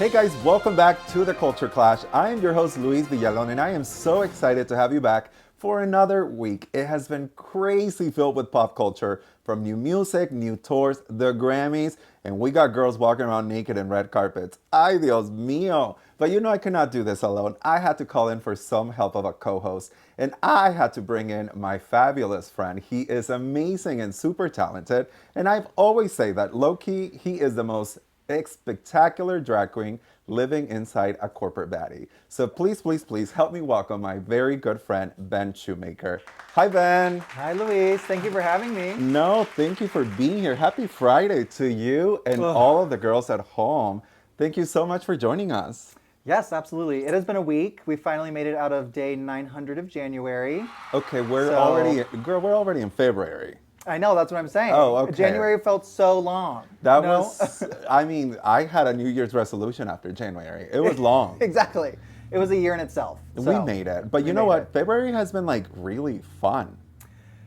Hey guys, welcome back to The Culture Clash. I am your host, Luis Villalón, and I am so excited to have you back for another week. It has been crazy filled with pop culture, from new music, new tours, the Grammys, and we got girls walking around naked in red carpets. Ay, Dios mío. But you know I cannot do this alone. I had to call in for some help of a co-host, and I had to bring in my fabulous friend. He is amazing and super talented, and I've always say that low-key, he is the most spectacular drag queen living inside a corporate baddie. So please help me welcome my very good friend, Ben Shomaker. Hi, Ben. Hi, Luis. Thank you for having me. No, thank you for being here. Happy Friday to you and all of the girls at home. Thank you so much for joining us. Yes, absolutely. It has been a week. We finally made it out of day 900 of January. Okay, we're already in February. I know, that's what I'm saying. Oh, okay. January felt so long. That was, I mean, I had a New Year's resolution after January. It was long. Exactly. It was a year in itself. We made it. But you know what? February has been like really fun.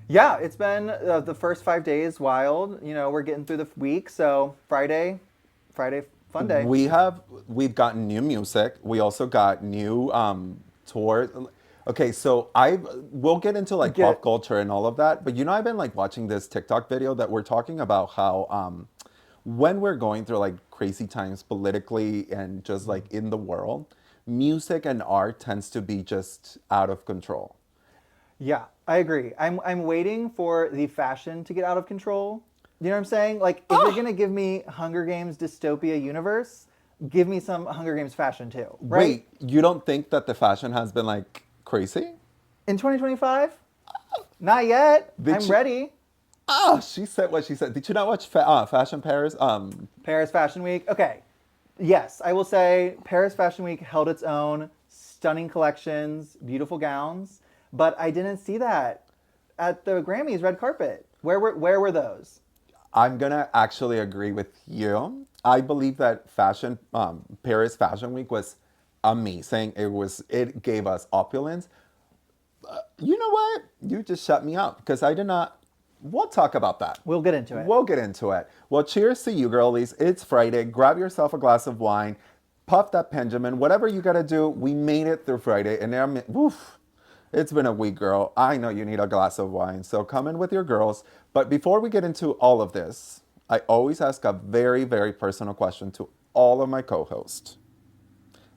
Yeah, it's been the first 5 days wild. You know, we're getting through the week. So Friday, fun day. We've gotten new music. We also got new tour. Okay, so we'll get into like pop culture and all of that, but you know I've been like watching this TikTok video that we're talking about how when we're going through like crazy times politically and just like in the world, music and art tends to be just out of control. Yeah, I agree. I'm waiting for the fashion to get out of control. You know what I'm saying? Like if you're gonna give me Hunger Games dystopia universe, give me some Hunger Games fashion too, right? Wait, you don't think that the fashion has been like crazy? In 2025? Not yet. I'm ready. Oh, she said what she said. Did you not watch Fashion Paris? Paris Fashion Week. Okay. Yes, I will say Paris Fashion Week held its own. Stunning collections, beautiful gowns. But I didn't see that at the Grammys red carpet. Where were those? I'm gonna actually agree with you. I believe that Paris Fashion Week was amazing. It gave us opulence. You know what? You just shut me up because I did not. We'll talk about that. We'll get into it. We'll get into it. Well, cheers to you, girlies. It's Friday. Grab yourself a glass of wine. Puff that Benjamin. Whatever you gotta do. We made it through Friday, and it's been a week, girl. I know you need a glass of wine, so come in with your girls. But before we get into all of this, I always ask a very, very personal question to all of my co-hosts.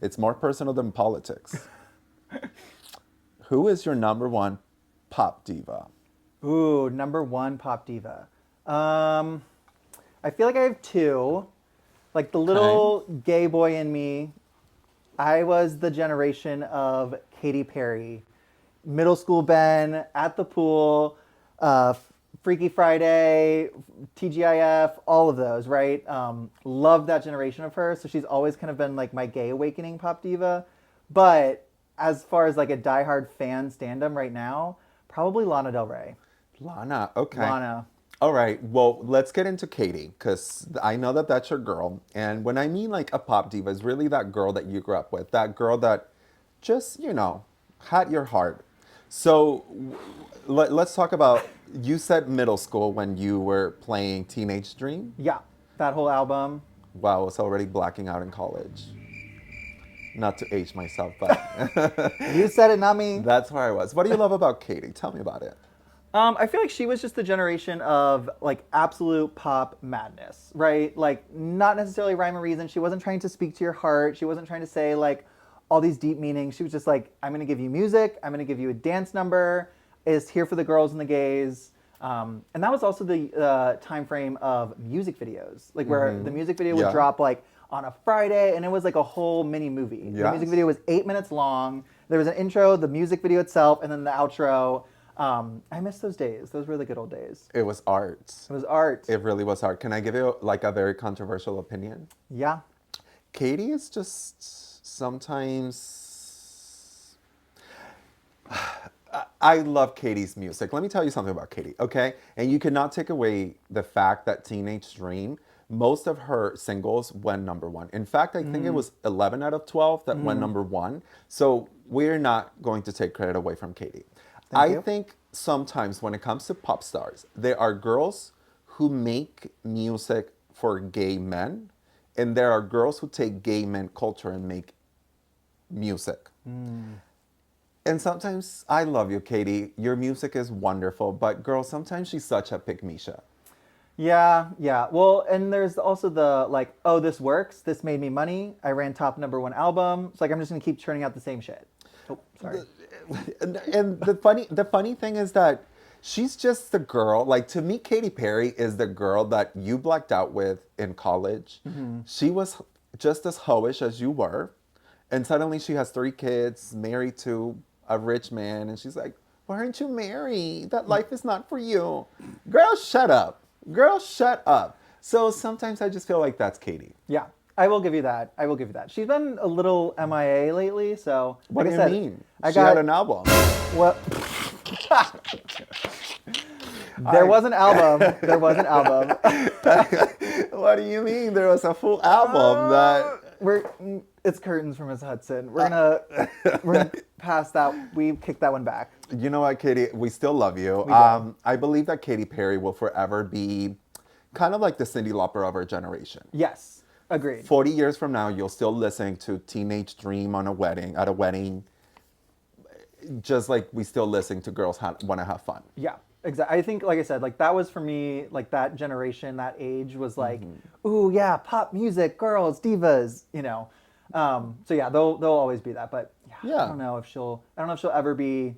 It's more personal than politics. Who is your number one pop diva? Ooh, number one pop diva. I feel like I have two. Like the little gay boy in me, I was the generation of Katy Perry. Middle school Ben, at the pool, Freaky Friday, TGIF, all of those, right? Love that generation of her. So she's always kind of been like my gay awakening pop diva. But as far as like a diehard fan stand-up right now, probably Lana Del Rey. Lana, okay. Lana. All right, well, let's get into Katy, because I know that that's your girl. And when I mean like a pop diva, it's really that girl that you grew up with. That girl that just, had your heart. So let's talk about, you said middle school when you were playing Teenage Dream? Yeah, that whole album. Wow, I was already blacking out in college. Not to age myself, but... You said it, not me. That's where I was. What do you love about Katy? Tell me about it. I feel like she was just the generation of like absolute pop madness, right? Like not necessarily rhyme or reason. She wasn't trying to speak to your heart. She wasn't trying to say like all these deep meanings. She was just like, I'm going to give you music. I'm going to give you a dance number. It's here for the girls and the gays. And that was also the time frame of music videos, like where the music video would drop like on a Friday, and it was like a whole mini movie. The music video was 8 minutes long. There was an intro, the music video itself, and then the outro. I miss those days. Those were the good old days. It was art. It was art. It really was art. Can I give you like a very controversial opinion? Yeah. Katy is just sometimes... I love Katy's music. Let me tell you something about Katy, okay? And you cannot take away the fact that Teenage Dream, most of her singles went number one. In fact, I think it was 11 out of 12 that went number one. So we're not going to take credit away from Katy. I think sometimes when it comes to pop stars, there are girls who make music for gay men And there are girls who take gay men culture and make music. And sometimes, I love you, Katie. Your music is wonderful. But girl, sometimes she's such a pick-me-sha. Yeah, yeah. Well, and there's also the like, oh, this works. This made me money. I ran top #1 album. It's like I'm just gonna keep churning out the same shit. Oh, sorry. And the funny thing is that she's just the girl. Like, to me, Katy Perry is the girl that you blacked out with in college. She was just as hoish as you were, and suddenly she has 3 kids, married to a rich man, and she's like, "Why aren't you married? That life is not for you." Girl, shut up. Girl, shut up. So sometimes I just feel like that's Katie. Yeah, I will give you that. I will give you that. She's been a little MIA lately, so What like do I you said, mean? I She got had an album. well. There was an album. There was an album. What do you mean? There was a full album that. It's curtains from Miss Hudson. We're gonna pass that. We kicked that one back. You know what, Katie? We still love you. We do. I believe that Katy Perry will forever be kind of like the Cyndi Lauper of our generation. Yes, agreed. 40 years from now, you'll still listen to Teenage Dream at a wedding, just like we still listen to Girls Want to Have Fun. Yeah, exactly. I think, like I said, like that was for me, like that generation, that age was like, ooh, yeah, pop music, girls, divas, you know. So yeah, they'll always be that. But yeah, I don't know if she'll ever be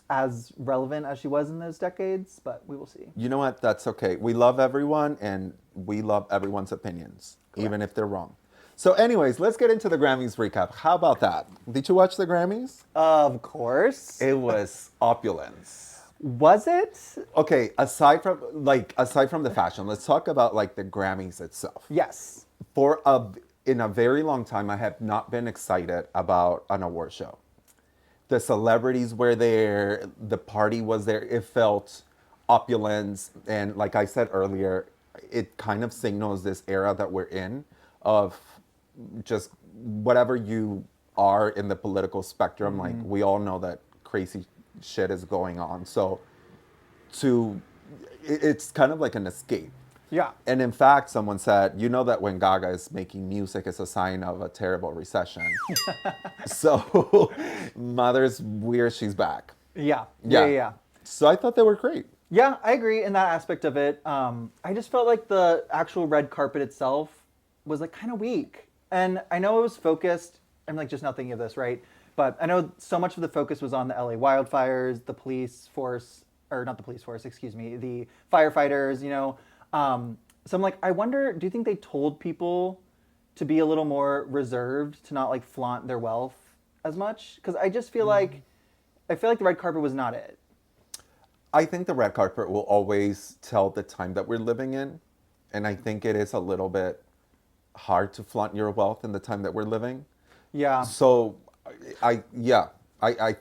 as relevant as she was in those decades, but we will see. You know what? That's okay. We love everyone, and we love everyone's opinions, even if they're wrong. So anyways, let's get into the Grammys recap. How about that? Did you watch the Grammys? Of course. It was opulence. Was it? Okay, aside from the fashion, let's talk about like the Grammys itself. Yes. In a very long time, I have not been excited about an award show. The celebrities were there, the party was there. It felt opulence, and like I said earlier, it kind of signals this era that we're in of just whatever you are in the political spectrum. Like, we all know that crazy shit is going on. So it's kind of like an escape. Yeah. And in fact, someone said, you know that when Gaga is making music, it's a sign of a terrible recession. So, mother's weird, she's back. Yeah. So I thought they were great. Yeah, I agree in that aspect of it. I just felt like the actual red carpet itself was like kind of weak. And I know it was focused, I'm like just not thinking of this, right? But I know so much of the focus was on the LA wildfires, the police force, or not the police force, excuse me, the firefighters, you know. So I'm like, I wonder, do you think they told people to be a little more reserved, to not like flaunt their wealth as much? Because I just feel like, the red carpet was not it. I think the red carpet will always tell the time that we're living in. And I think it is a little bit hard to flaunt your wealth in the time that we're living. Yeah. So I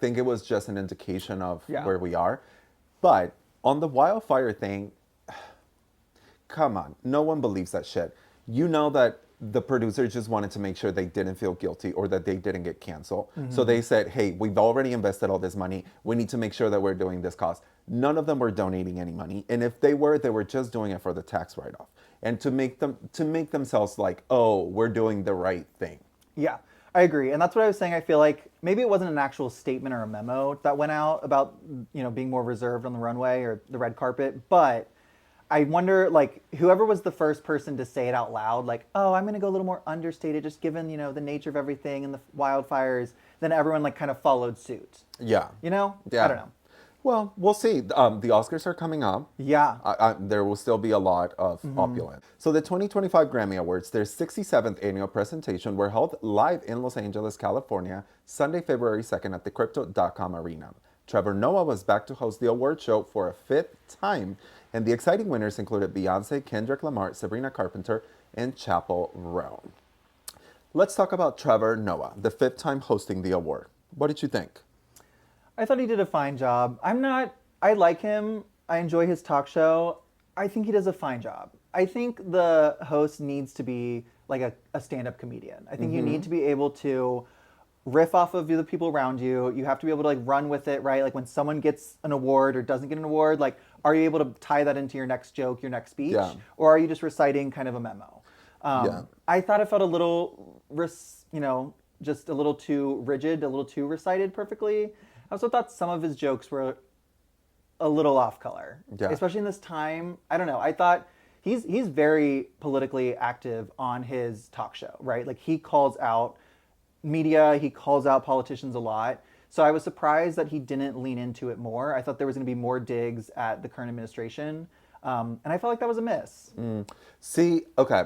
think it was just an indication of where we are. But on the wildfire thing, come on, no one believes that shit. You know that the producer just wanted to make sure they didn't feel guilty or that they didn't get canceled. So they said, hey, we've already invested all this money. We need to make sure that we're doing this cause. None of them were donating any money. And if they were just doing it for the tax write-off. And to make themselves like, oh, we're doing the right thing. Yeah, I agree. And that's what I was saying. I feel like maybe it wasn't an actual statement or a memo that went out about, you know, being more reserved on the runway or the red carpet, but I wonder, like, whoever was the first person to say it out loud, like, oh, I'm going to go a little more understated, just given, you know, the nature of everything and the wildfires, then everyone, like, kind of followed suit. Yeah. You know? Yeah. I don't know. Well, we'll see. The Oscars are coming up. Yeah. There will still be a lot of opulence. So the 2025 Grammy Awards, their 67th annual presentation, were held live in Los Angeles, California, Sunday, February 2nd at the Crypto.com Arena. Trevor Noah was back to host the award show for a 5th time, and the exciting winners included Beyonce, Kendrick Lamar, Sabrina Carpenter, and Chappell Roan. Let's talk about Trevor Noah, the 5th time hosting the award. What did you think? I thought he did a fine job. I like him. I enjoy his talk show. I think he does a fine job. I think the host needs to be like a stand-up comedian. I think you need to be able to riff off of the people around you. You have to be able to like run with it, right? Like when someone gets an award or doesn't get an award, like are you able to tie that into your next joke, your next speech? Yeah. Or are you just reciting kind of a memo? Yeah. I thought it felt a little, just a little too rigid, a little too recited perfectly. I also thought some of his jokes were a little off color, Yeah. especially in this time. I don't know. I thought he's very politically active on his talk show, right? Like he calls out media, he calls out politicians a lot. So I was surprised that he didn't lean into it more. I thought there was going to be more digs at the current administration, and I felt like that was a miss. See, okay.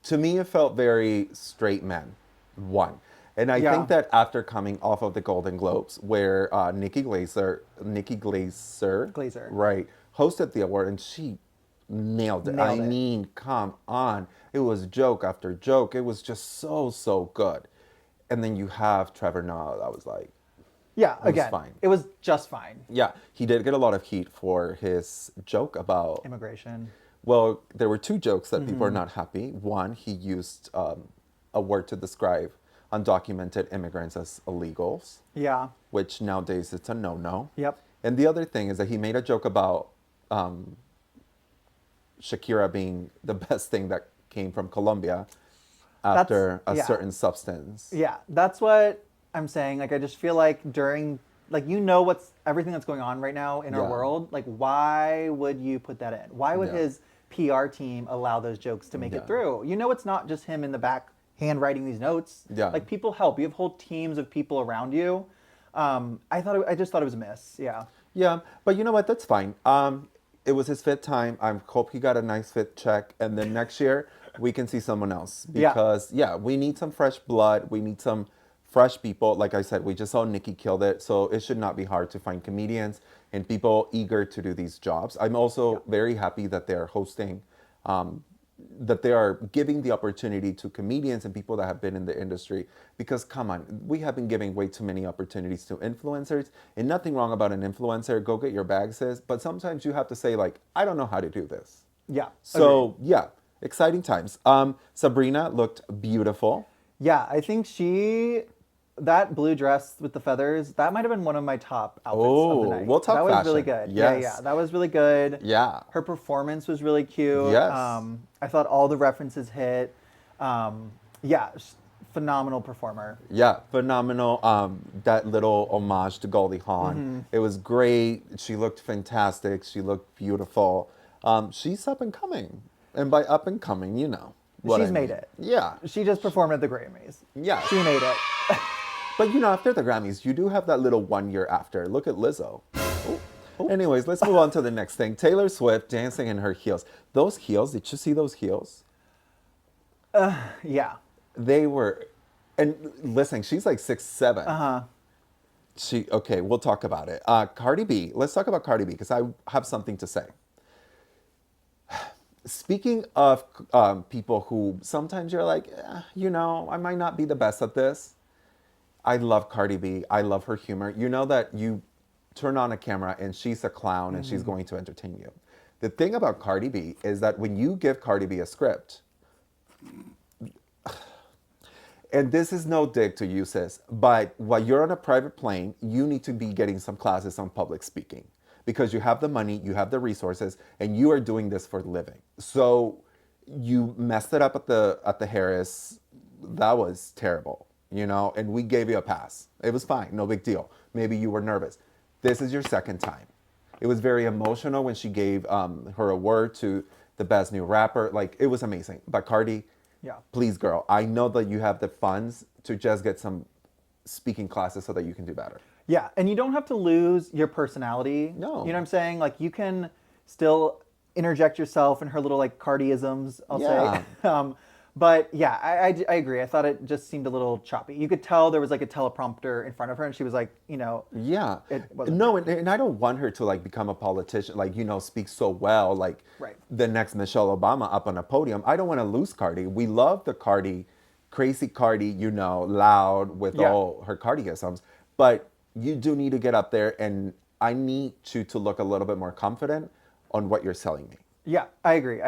To me, it felt very straight men. One. And I Yeah. think that after coming off of the Golden Globes, where Nikki Glazer. right, hosted the award, and she nailed it. Nailed I it. mean, come on. It was joke after joke. It was just so good. And then you have Trevor Noah. I was like, Yeah, was again, fine. it was just fine. yeah, he did get a lot of heat for his joke about Immigration. well, there were two jokes that people are Mm-hmm. not happy. One, he used a word to describe undocumented immigrants as illegals, Yeah. which nowadays it's a no-no. Yep. And the other thing is that he made a joke about Shakira being the best thing that came from Colombia after a yeah. certain substance. Yeah, that's what I'm saying. Like, I just feel like what's everything that's going on right now in our Yeah. world. Like, why would you put that in? Why would Yeah. his PR team allow those jokes to make Yeah. it through? It's not just him in the back handwriting these notes. Yeah. Like, people help. You have whole teams of people around you. I just thought it was a miss. Yeah. Yeah, but you know what? That's fine. It was his fifth time. I hope he got a nice fifth check, and then next year we can see someone else Yeah. because we need some fresh blood. We need some fresh people. Like I said, we just saw Nikki killed it, so it should not be hard to find comedians and people eager to do these jobs. I'm also very happy that they're hosting. That they are giving the opportunity to comedians and people that have been in the industry because come on, we have been giving way too many opportunities to influencers, and nothing wrong about an influencer, go get your bag, sis, but sometimes you have to say like, I don't know how to do this. Yeah. So exciting times. Sabrina looked beautiful. Yeah, I think that blue dress with the feathers, that might have been one of my top outfits of the night. We'll talk That was really fashion. good. Yes. Yeah, that was really good. Yeah. Her performance was really cute. Yes. I thought all the references hit. Phenomenal performer. Yeah, phenomenal. That little homage to Goldie Hawn. Mm-hmm. It was great. She looked fantastic. She looked beautiful. She's up and coming. And by up and coming, you know. What She's I made mean. it. Yeah. She just performed at the Grammys. Yeah. She made it. But you know, after the Grammys, you do have that little 1 year after. Look at Lizzo. Anyways, let's move on to the next thing. Taylor Swift dancing in her heels. Those heels, did you see those heels? Yeah. They were, and listen, she's like 6'7". Uh-huh. Okay, we'll talk about it. Cardi B, let's talk about Cardi B because I have something to say. Speaking of people who sometimes you're like, I might not be the best at this. I love Cardi B. I love her humor. You know that you turn on a camera and she's a clown and she's going to entertain you. The thing about Cardi B is that when you give Cardi B a script, and this is no dig to you, sis, but while you're on a private plane, you need to be getting some classes on public speaking because you have the money, you have the resources, and you are doing this for a living. So you messed it up at the Harris. That was terrible, and we gave you a pass. It was fine, no big deal. Maybe you were nervous. This is your second time. It was very emotional when she gave her award to the best new rapper. Like, it was amazing. But Cardi, Yeah. please, girl, I know that you have the funds to just get some speaking classes so that you can do better. Yeah, and you don't have to lose your personality. No. You know what I'm saying? Like, you can still interject yourself in her little, like, Cardi-isms, I'll say. But, yeah, I agree. I thought it just seemed a little choppy. You could tell there was, like, a teleprompter in front of her, and she was like, Yeah. It wasn't No, and I don't want her to, like, become a politician, like, speak so well, like Right. the next Michelle Obama up on a podium. I don't want to lose Cardi. We love the Cardi, crazy Cardi, loud with Yeah. all her Cardi-isms. But you do need to get up there, and I need you to look a little bit more confident on what you're selling me. Yeah, I agree.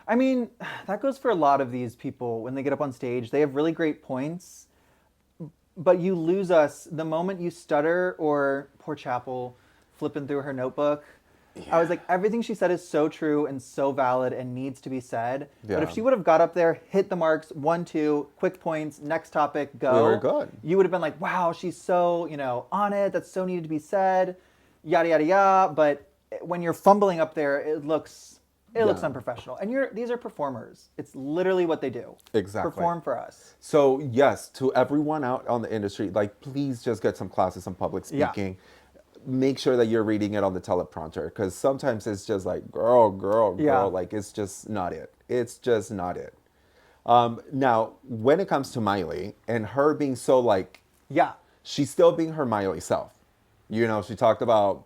I mean, that goes for a lot of these people when they get up on stage. They have really great points, but you lose us the moment you stutter or, poor Chapel, flipping through her notebook. I was like, everything she said is so true and so valid and needs to be said. Yeah. But if she would have got up there, hit the marks, 1, 2, quick points, next topic, go. We were good. You would have been like, wow, she's so, on it. That's so needed to be said. Yada, yada, yada. But when you're fumbling up there, it looks unprofessional. And these are performers. It's literally what they do. Exactly. Perform for us. So yes, to everyone out on the industry, like please just get some classes on public speaking. Make sure that you're reading it on the teleprompter, because sometimes it's just like girl, like it's just not it. It's just not it. Now, when it comes to Miley and her being so like, she's still being her Miley self. She talked about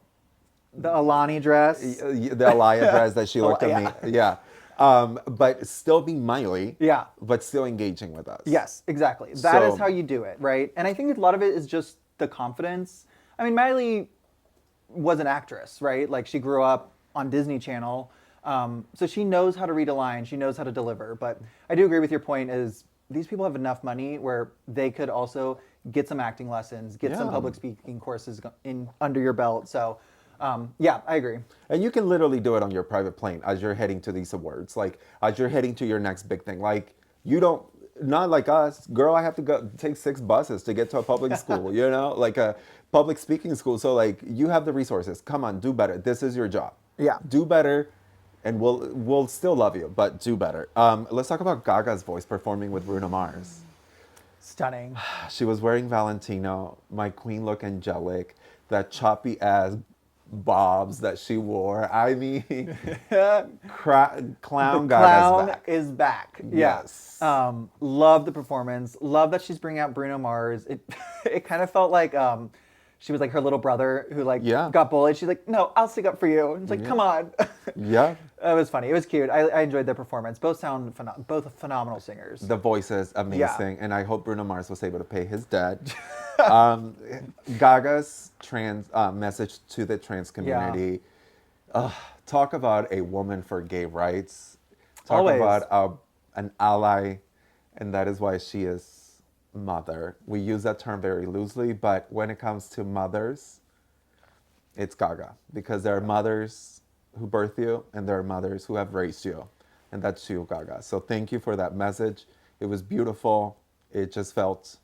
the Alani dress, the Alaya dress that she looked at me. Yeah. But still being Miley. Yeah. But still engaging with us. Yes, exactly. That is how you do it, right? And I think a lot of it is just the confidence. I mean, Miley was an actress, right? Like she grew up on Disney Channel. So she knows how to read a line. She knows how to deliver. But I do agree with your point is these people have enough money where they could also get some acting lessons, get some public speaking courses under your belt. So I agree. And you can literally do it on your private plane as you're heading to these awards. Like as you're heading to your next big thing. Like not like us, girl, I have to go take 6 buses to get to a public school, like a public speaking school. So like you have the resources. Come on, do better. This is your job. Yeah. Do better and we'll still love you, but do better. Let's talk about Gaga's voice performing with Bruno Mars. Stunning. She was wearing Valentino. My queen looked angelic. That choppy ass bobs that she wore. I mean, clown Gaga's back. Is back. Yes. Love the performance. Love that she's bringing out Bruno Mars. It kind of felt like she was like her little brother who got bullied. She's like, no, I'll stick up for you. And it's like, come on. Yeah. It was funny. It was cute. I enjoyed their performance. Both both phenomenal singers. The voice is amazing, and I hope Bruno Mars was able to pay his debt. Gaga's trans message to the trans community. Talk about a woman for gay rights. Talk Always. about an ally, and that is why she is mother. We use that term very loosely, but when it comes to mothers, it's Gaga, because there are mothers who birth you and there are mothers who have raised you, and that's you, Gaga. So thank you for that message. It was beautiful. It just felt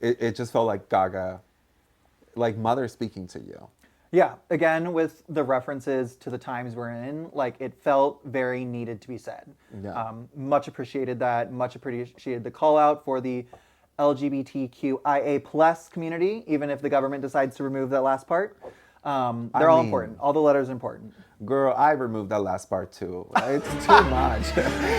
like Gaga, like mother speaking to you. Yeah, again, with the references to the times we're in, like it felt very needed to be said. Yeah. Much appreciated that, much appreciated the call out for the LGBTQIA plus community, even if the government decides to remove that last part. They're all important. All the letters are important. Girl, I removed that last part too. It's too much.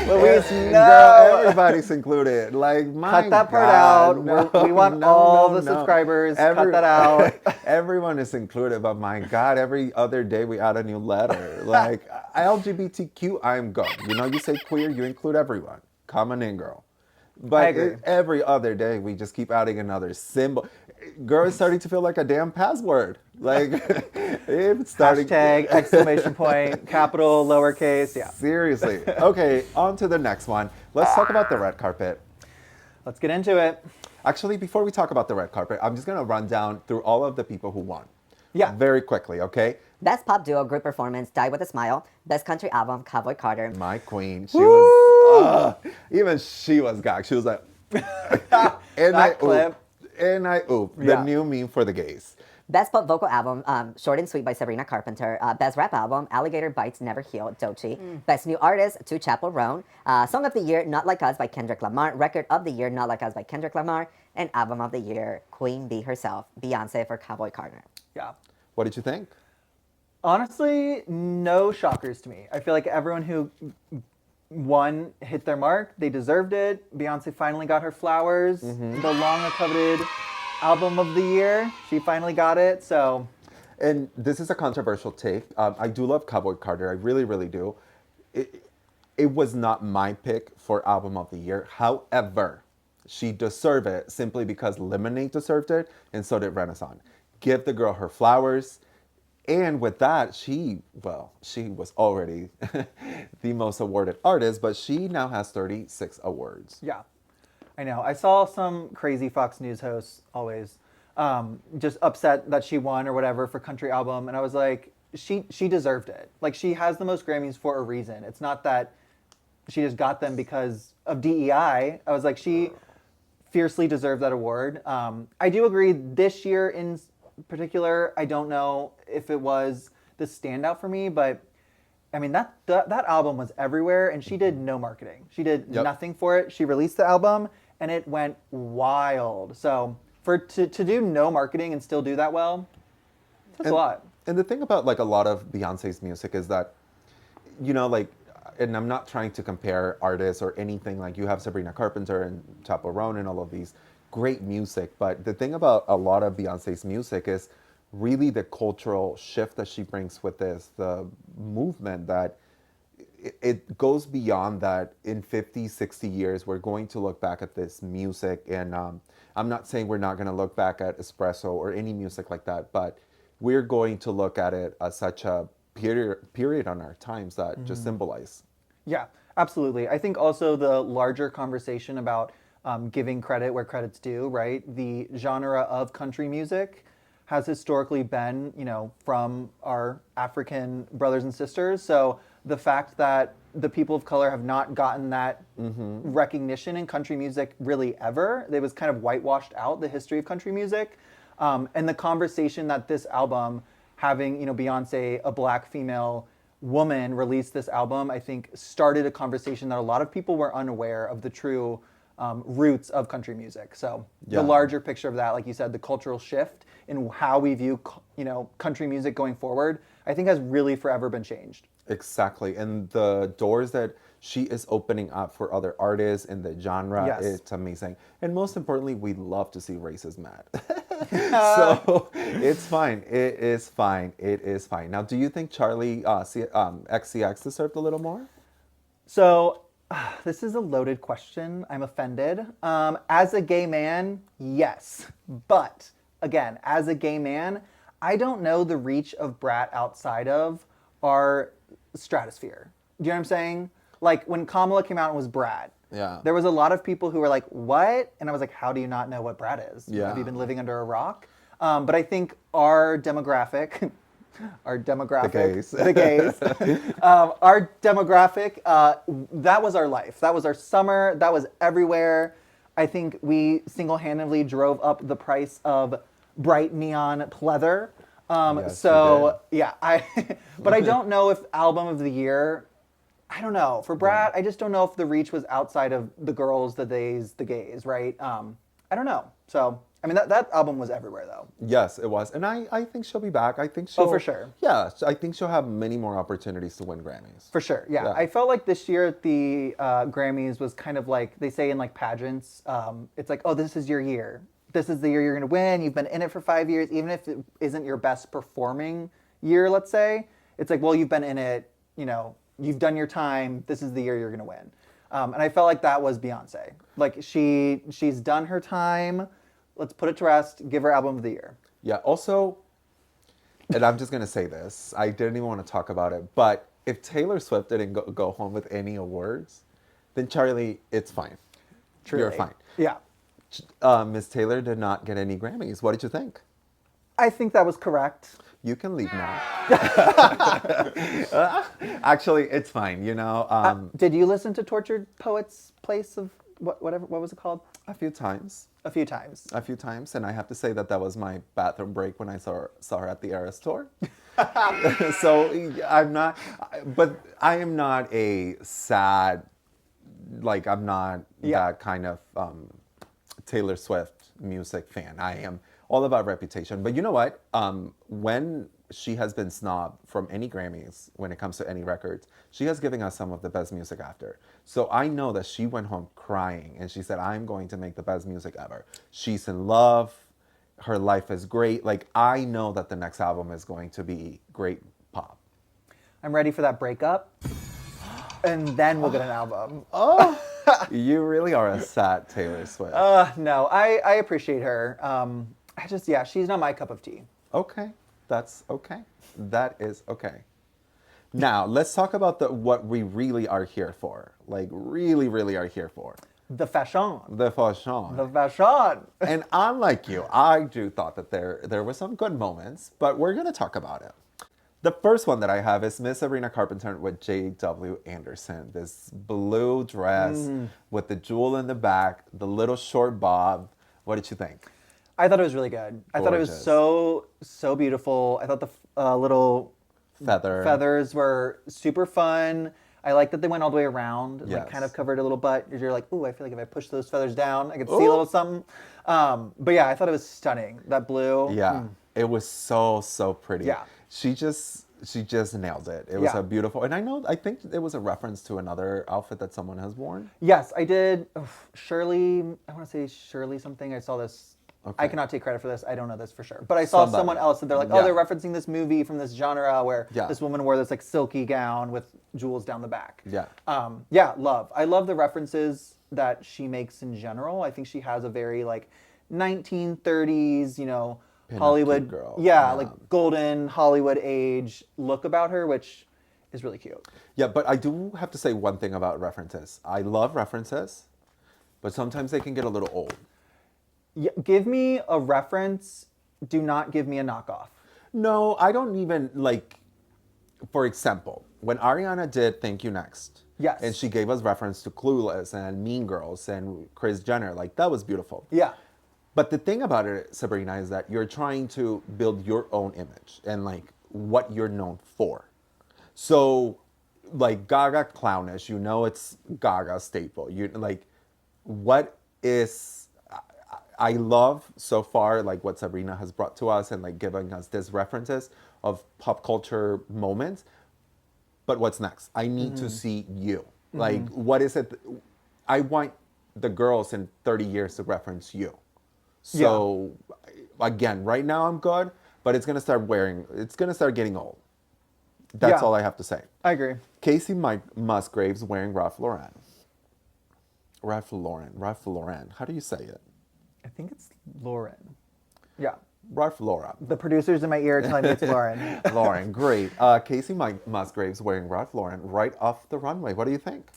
Luis, no. Girl, everybody's included. Like, my Cut that part God, out. no, we want all the subscribers. Cut that out. Everyone is included, but my God, every other day we add a new letter. Like, LGBTQ, I'm good. You say queer, you include everyone. Come on in, girl. But every other day we just keep adding another symbol. Girl, it's starting to feel like a damn password. Like, it's starting. Hashtag, exclamation point, capital, lowercase, yeah. Seriously. Okay, on to the next one. Let's talk about the red carpet. Let's get into it. Actually, before we talk about the red carpet, I'm just going to run down through all of the people who won. Yeah. Very quickly, okay? Best Pop Duo Group Performance, Die With a Smile. Best Country Album, Cowboy Carter. My queen. She was, even she was gagged. She was like, and that clip. The new meme for the gays. Best Pop Vocal Album, Short and Sweet by Sabrina Carpenter. Best Rap Album, Alligator Bites Never Heal, Doechii. Best New Artist, Two Chapel Roan. Song of the Year, Not Like Us by Kendrick Lamar. Record of the Year, Not Like Us by Kendrick Lamar. And Album of the Year, Queen Bee herself, Beyonce for Cowboy Carter. Yeah. What did you think? Honestly, no shockers to me. I feel like everyone who won hit their mark. They deserved it. Beyonce finally got her flowers. The long-coveted album of the year. She finally got it, so. And this is a controversial take. I do love Cowboy Carter. I really, really do. It was not my pick for album of the year. However, she deserved it simply because Lemonade deserved it, and so did Renaissance. Give the girl her flowers. And with that, she was already the most awarded artist, but she now has 36 awards. Yeah, I know. I saw some crazy Fox News hosts always just upset that she won or whatever for country album. And I was like, she deserved it. Like, she has the most Grammys for a reason. It's not that she just got them because of DEI. I was like, she fiercely deserved that award. I do agree this year in particular, I don't know if it was the standout for me, but I mean, that album was everywhere, and she did no marketing. She did nothing for it. She released the album, and it went wild. So to do no marketing and still do that well, that's a lot. And the thing about like a lot of Beyonce's music is that, you know, like, and I'm not trying to compare artists or anything, like you have Sabrina Carpenter and Chappell Roan and all of these great music, but the thing about a lot of Beyonce's music is really the cultural shift that she brings with this, the movement that it goes beyond that. In 50, 60 years, we're going to look back at this music, and I'm not saying we're not going to look back at espresso or any music like that, but we're going to look at it as such a period on our times that just symbolize. Yeah, absolutely. I think also the larger conversation about giving credit where credit's due, right? The genre of country music has historically been, you know, from our African brothers and sisters. So the fact that the people of color have not gotten that recognition in country music really ever, it was kind of whitewashed out, the history of country music. And the conversation that this album, having, you know, Beyonce, a black female woman, release this album, I think started a conversation that a lot of people were unaware of the true roots of country music. So the larger picture of that, like you said, the cultural shift in how we view, you know, country music going forward, I think has really forever been changed. Exactly. And the doors that she is opening up for other artists in the genre, it's amazing. And most importantly, we love to see races mad. So it's fine. It is fine. It is fine. Now, do you think Charlie XCX deserved a little more? So this is a loaded question. I'm offended. As a gay man, yes. But again, as a gay man, I don't know the reach of Brat outside of our stratosphere. Do you know what I'm saying? Like when Kamala came out and was Brat, there was a lot of people who were like, what? And I was like, how do you not know what Brat is? Yeah. Have you been living under a rock? But I think our demographic, our demographic, that was our life. That was our summer. That was everywhere. I think we single-handedly drove up the price of bright neon pleather. But I don't know if album of the year, I don't know. For Brat, I just don't know if the reach was outside of the girls, the days, the gays, right? I don't know. So, I mean, that album was everywhere, though. Yes, it was. And I think she'll be back. I think she'll... Oh, for sure. Yeah, I think she'll have many more opportunities to win Grammys. For sure, yeah. I felt like this year at the Grammys was kind of like, they say in like pageants, it's like, oh, this is your year. This is the year you're going to win. You've been in it for 5 years. Even if it isn't your best performing year, let's say, it's like, well, you've been in it, you know, you've done your time. This is the year you're going to win. And I felt like that was Beyonce. Like she's done her time. Let's put it to rest. Give her album of the year. Yeah. Also, and I'm just going to say this. I didn't even want to talk about it. But if Taylor Swift didn't go home with any awards, then Charlie, it's fine. Truly. You're fine. Yeah. Miss Taylor did not get any Grammys. What did you think? I think that was correct. You can leave now. Actually, it's fine. You know. Did you listen to Tortured Poets' Place of what was it called? A few times. A few times. A few times, and I have to say that was my bathroom break when I saw her at the Eras tour. So I'm not, but I am not a sad, like I'm not that kind of Taylor Swift music fan. I am all about reputation. But you know what? When she has been snobbed from any Grammys when it comes to any records, she has given us some of the best music after. So I know that she went home crying and she said, I'm going to make the best music ever. She's in love. Her life is great. Like, I know that the next album is going to be great pop. I'm ready for that breakup. And then we'll get an album. Oh, you really are a sad Taylor Swift. No, I appreciate her. She's not my cup of tea. Okay, that's okay. That is okay. Now, let's talk about what we really are here for. Like, really, really are here for. The fashion. The fashion. The fashion. And unlike you, I do thought that there were some good moments, but we're going to talk about it. The first one that I have is Miss Sabrina Carpenter with J.W. Anderson. This blue dress with the jewel in the back, the little short bob. What did you think? I thought it was really good. I thought it was Gorgeous. so beautiful. I thought the little feathers were super fun. I like that they went all the way around and like Yes. kind of covered a little butt. You're like, ooh, I feel like if I push those feathers down, I could see a little something. But yeah, I thought it was stunning. That blue. Yeah, it was so pretty. Yeah. She just nailed it. It was Yeah. a beautiful, and I think it was a reference to another outfit that someone has worn. Yes, I did. Shirley, I want to say Shirley something. I saw this. Okay. I cannot take credit for this. I don't know this for sure. But I saw Somebody. someone else that they're like, Yeah. oh, they're referencing this movie from this genre where Yeah. this woman wore this like silky gown with jewels down the back. Yeah. Yeah, love. I love the references that she makes in general. I think she has a very like 1930s, Pin-up Hollywood, cute girl. yeah, like golden Hollywood age look about her, which is really cute. Yeah, but I do have to say one thing about references. I love references, but sometimes they can get a little old. Yeah, give me a reference. Do not give me a knockoff. No, I don't even like. For example, when Ariana did "Thank You Next," Yes. and she gave us reference to Clueless and Mean Girls and Kris Jenner, like that was beautiful. Yeah. But the thing about it, Sabrina, is that you're trying to build your own image and like what you're known for. So, like Gaga clownish, it's Gaga staple. You like, what is? I love so far like what Sabrina has brought to us and like giving us these references of pop culture moments. But what's next? I need to see you. Like, what is it? I want the girls in 30 years to reference you. So, again, right now I'm good, but it's gonna start getting old. That's Yeah. all I have to say. I agree. Casey Musgraves wearing Ralph Lauren. Ralph Lauren. How do you say it? I think it's Lauren. Yeah. Ralph Lauren. The producers in my ear are telling me it's Lauren. Lauren, great. Casey Musgraves wearing Ralph Lauren right off the runway. What do you think?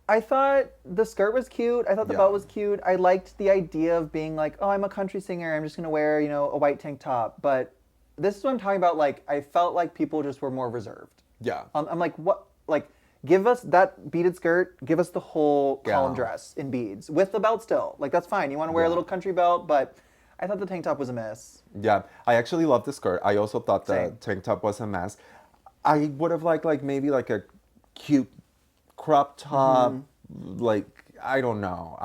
I thought the skirt was cute. I thought the Yeah. belt was cute. I liked the idea of being like, oh, I'm a country singer. I'm just gonna wear, a white tank top. But this is what I'm talking about. Like, I felt like people just were more reserved. Yeah. I'm like, what? Like, give us that beaded skirt. Give us the whole column Gown. dress in beads with the belt still. Like, that's fine. You want to wear a Yeah. little country belt, but I thought the tank top was a miss. Yeah, I actually love the skirt. I also thought the Same. tank top was a mess. I would have liked like maybe like a cute crop top, like I don't know.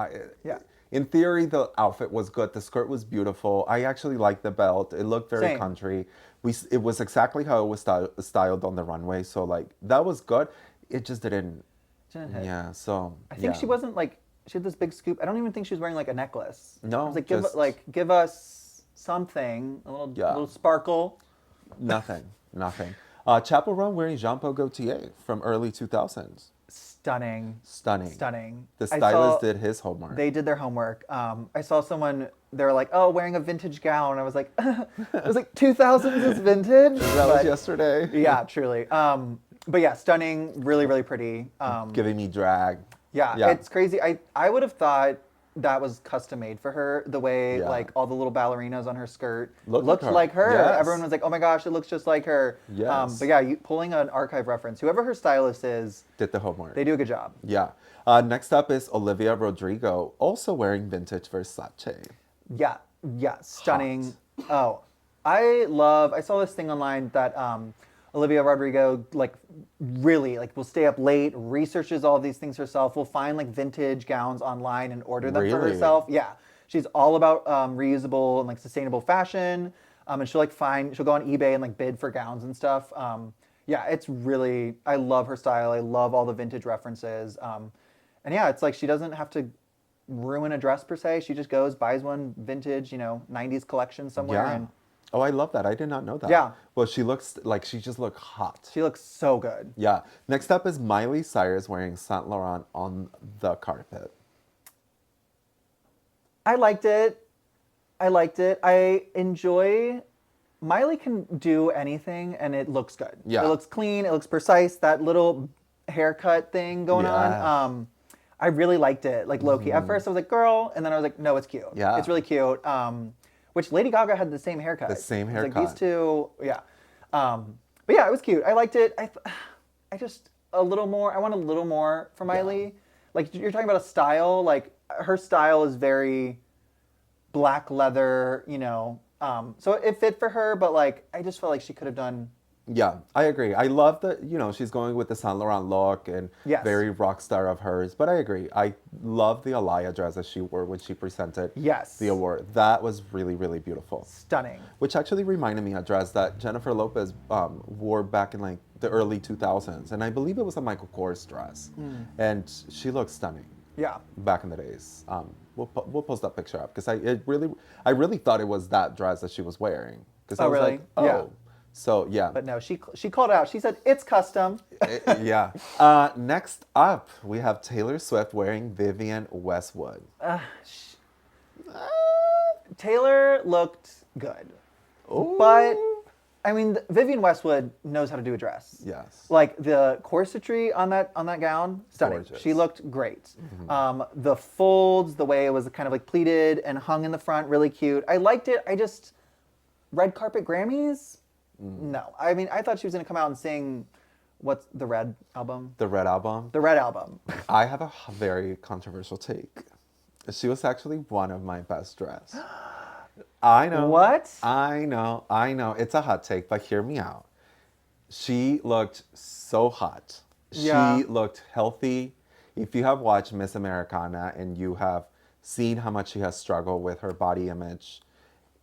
Yeah. In theory, the outfit was good. The skirt was beautiful. I actually liked the belt. It looked very Same. country. It was exactly how it was styled on the runway. So like that was good. It just didn't. Didn't hit. Yeah. So I think yeah. she wasn't like she had this big scoop. I don't even think she was wearing like a necklace. No, I was like, just- give us something, a little Yeah. little sparkle. Nothing. Chapel Roan wearing Jean Paul Gaultier from early 2000s. Stunning. Stunning. The I stylist saw- did his homework. They did their homework. I saw someone. They were like, "Oh, wearing a vintage gown." I was like, "It was like 2000s is vintage." that was But- yesterday. Yeah, truly. But yeah, stunning. Really, really pretty. Giving me drag. Yeah, it's crazy. I would have thought that was custom made for her. The way Yeah. like all the little ballerinas on her skirt Looked looked like her. like her. Yes. Everyone was like, "Oh my gosh, it looks just like her." Yes. But yeah, pulling an archive reference. Whoever her stylist is, Did the homework. they do a good job. Yeah. Next up is Olivia Rodrigo, also wearing vintage Versace. Yeah, stunning. Oh, I saw this thing online that Olivia Rodrigo like really like will stay up late, researches all these things herself, will find like vintage gowns online and order them for Really? herself. Yeah, she's all about reusable and like sustainable fashion. And she'll go on eBay and like bid for gowns and stuff. Yeah, it's really, I love her style. I love all the vintage references. And yeah, it's like she doesn't have to ruin a dress per se. She just goes, buys one vintage, 90s collection somewhere. Yeah. And Oh, I love that. I did not know that. Yeah. Well, she just looked hot. she looks so good. Yeah. Next up is Miley Cyrus wearing Saint Laurent on the carpet. I liked it. I enjoy, Miley can do anything and it looks good. Yeah. It looks clean. It looks precise. That little haircut thing going Yes. on. I really liked it. Like low key. At first I was like, girl. And then I was like, no, it's cute. Yeah. It's really cute. which Lady Gaga had the same haircut. The same It's like haircut. these two, yeah. But yeah, it was cute. I liked it. I just a little more. I want a little more from Haehnle. Like you're talking about a style. Like her style is very black leather. So it fit for her. But like I just felt like she could have done. Yeah, I agree. I love that, she's going with the Saint Laurent look and Yes. very rock star of hers. But I agree. I love the Alaya dress that she wore when she presented Yes. the award. That was really, really beautiful. Stunning. Which actually reminded me of a dress that Jennifer Lopez wore back in like the early 2000s. And I believe it was a Michael Kors dress. And she looked stunning Yeah. back in the days. We'll post that picture up because I really thought it was that dress that she was wearing. Because I was really? like, oh. Yeah. So, yeah. But no, she called it out. She said it's custom. Yeah. Next up, we have Taylor Swift wearing Vivienne Westwood. Taylor looked good. Ooh. But I mean, Vivienne Westwood knows how to do a dress. Yes. Like the corsetry on that gown, stunning. Gorgeous. She looked great. The folds, the way it was kind of like pleated and hung in the front, really cute. I liked it. I just red carpet Grammys. No, I mean, I thought she was gonna come out and sing. What's the Red album? The Red Album. The Red album. I have a very controversial take. She was actually one of my best dressed. I know. What? I know. It's a hot take, but hear me out. She looked so hot. Yeah. She looked healthy. If you have watched Miss Americana and you have seen how much she has struggled with her body image,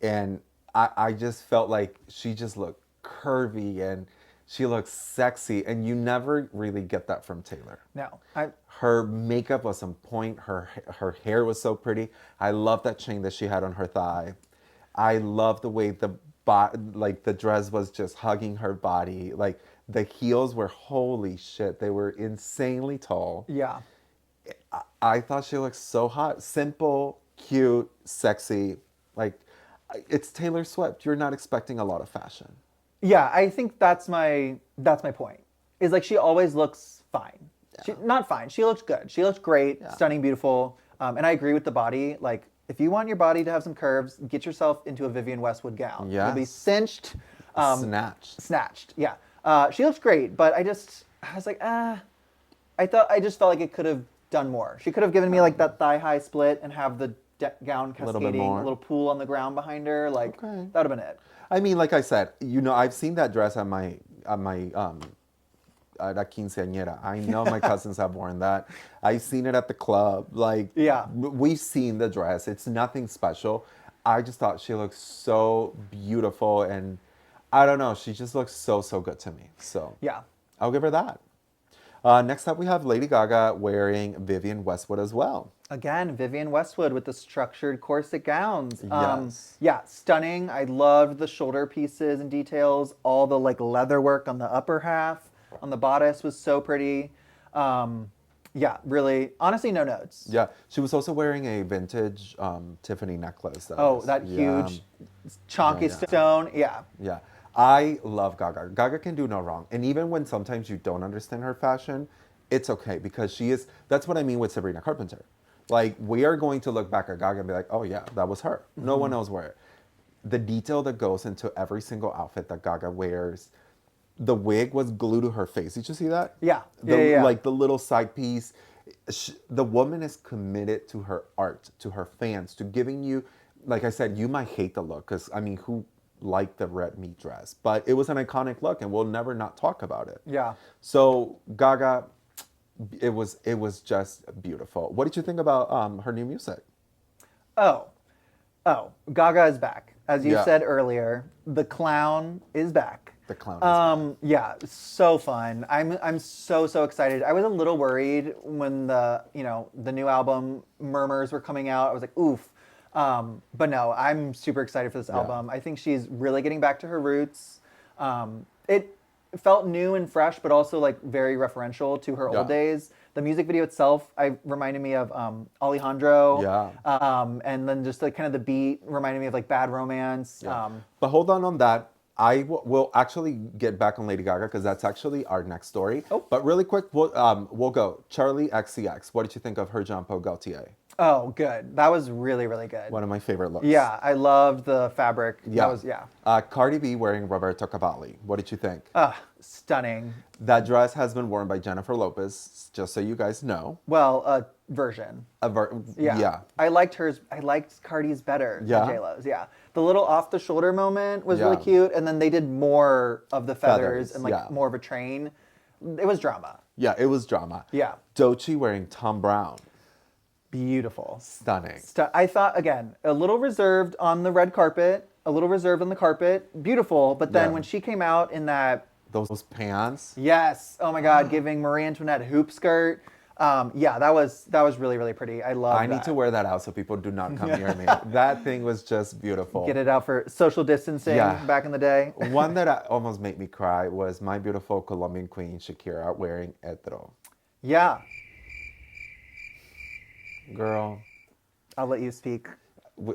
and I just felt like she just looked curvy and she looks sexy, and you never really get that from Taylor. No, Her makeup was on point. Her hair was so pretty. I love that chain that she had on her thigh. I love the way the dress was just hugging her body. Like the heels were holy shit. They were insanely tall. yeah. I thought she looked so hot, simple, cute, sexy. Like it's Taylor Swift. You're not expecting a lot of fashion. Yeah, I think that's my point. Is like she always looks fine. Not fine. She looks good. She looks great, stunning, beautiful. And I agree with the body. Like if you want your body to have some curves, get yourself into a Vivienne Westwood gown. Yes. You'll be cinched, Snatched. Yeah, she looks great, but I was like, I just felt like it could have done more. She could have given me like that thigh high split and have the gown little cascading, bit more. a little pool on the ground behind her. Like Okay. that would have been it. I mean, like I said, I've seen that dress at my at a quinceañera. I know my cousins have worn that. I've seen it at the club. Like, Yeah. we've seen the dress. It's nothing special. I just thought she looked so beautiful, and I don't know, she just looks so good to me. So Yeah. I'll give her that. Next up, we have Lady Gaga wearing Vivienne Westwood as well. Again, Vivienne Westwood with the structured corset gowns. Yes. Yeah, stunning. I loved the shoulder pieces and details. All the like leather work on the upper half, on the bodice was so pretty. Yeah, really. Honestly, no notes. Yeah, she was also wearing a vintage Tiffany necklace. That huge chonky stone. Yeah. Yeah. I love Gaga. Gaga can do no wrong. And even when sometimes you don't understand her fashion, it's okay because that's what I mean with Sabrina Carpenter. Like, we are going to look back at Gaga and be like, oh yeah, that was her. No one else wore it. The detail that goes into every single outfit that Gaga wears, the wig was glued to her face. Did you see that? Yeah. Like the little side piece. The woman is committed to her art, to her fans, to giving you, like I said, you might hate the look because, I mean, who liked the red meat dress? But it was an iconic look and we'll never not talk about it. Yeah. So Gaga, it was just beautiful. What did you think about her new music? Oh, Gaga is back. As you Yeah. said earlier, the clown is back. The clown is back. Yeah, so fun. I'm so excited. I was a little worried when the new album Murmurs were coming out. I was like, oof. But no, I'm super excited for this album. I think she's really getting back to her roots. It felt new and fresh, but also like very referential to her old days. The music video itself, reminded me of Alejandro. Yeah. And then just like kind of the beat reminded me of like Bad Romance. Yeah. But hold on that. I will actually get back on Lady Gaga because that's actually our next story. Oh. But really quick, we'll go. Charlie XCX. What did you think of her Jean Paul Gaultier? Oh, good. That was really, really good. One of my favorite looks. Yeah, I loved the fabric. Yeah. That was, yeah. Cardi B wearing Roberto Cavalli. What did you think? Stunning. That dress has been worn by Jennifer Lopez, just so you guys know. Well, a version. Yeah. I liked hers. I liked Cardi's better Yeah? than J-Lo's. Yeah. The little off the shoulder moment was really Yeah. cute. And then they did more of the feathers, Feathers, and like yeah. more of a train. It was drama. Yeah, it was drama. Yeah. Doechii wearing Tom Brown. Beautiful. Stunning. I thought, again, a little reserved on the red carpet, a little reserved on the carpet. Beautiful. But then Yeah. when she came out in that, Those pants. yes, oh my God, giving Marie Antoinette hoop skirt. Yeah, that was really, really pretty. I love I need to wear that out so people do not come near me. That thing was just beautiful. Get it out for social distancing Yeah. back in the day. One that almost made me cry was my beautiful Colombian queen Shakira wearing Etro. Yeah, Girl, I'll let you speak.